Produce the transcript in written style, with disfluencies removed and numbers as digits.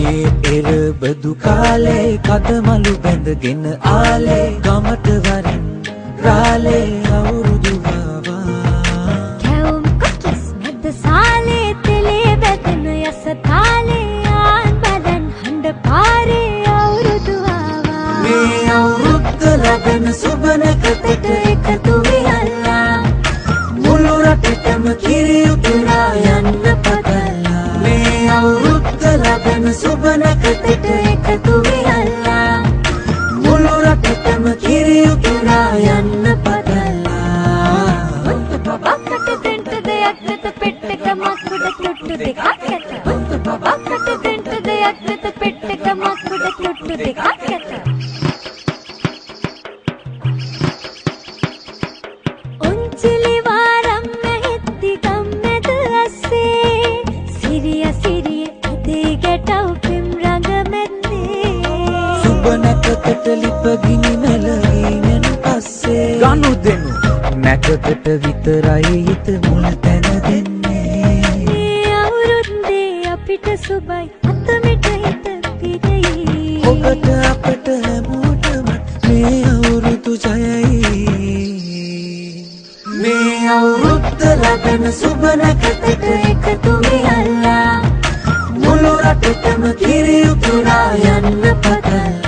එරබදු කාලේ කදමලු බැඳගෙන ආලේ ගමට වරින් රාලේ අවුරුදු ආවා කැවුම් කොකිස් මැද සාලේ තෙලේ බැදෙන යස තාලේ ආන් බදන් හඬ පාරේ අවුරුදු ආවා මේ අවුරුද්ද ලැබෙන සුබනකතට එකතු වියල්ලා මුළු රටටම කිරි උතුරා යන්න පතලා මේ අවුරුද්ද ලැබෙන සුබනකතට එකතු වියල්ලා මුළු රටටම කිරි උතුරා යන්න පතලා බබකට දෙන්ට දෙයක් නැත පෙට්ටක මකුඩ තුට්ටු දෙකක් ඇත බබකට දෙන්ට දෙයක් නැත පෙට්ටක මකුඩ තුට්ටු දෙකක් ඇත උන්චිලි වාරම් මෙහෙත්ති ගම්මැද අස්සේ සිරිය සිරිය ඇදේ ගැටව් පෙම් රඟ මැද්දේ සුබනකතට ලිපගිනි මැලීමෙන් පස්සේ ගනු දෙනු නැකතට විතරයි හිත මුල තැන දෙන්නේ මේ අවුරුද්දේ අපිට සුබයි අතමිට හිත පිරෙයි ඔබට අපට හැමෝටම මේ අවුරුදු ජයයි මේ අවුරුද්ද ලැබෙන සුබනකතට එකතු වියල්ලා මුළු රටටම කිරි උතුරා යන්න පතලා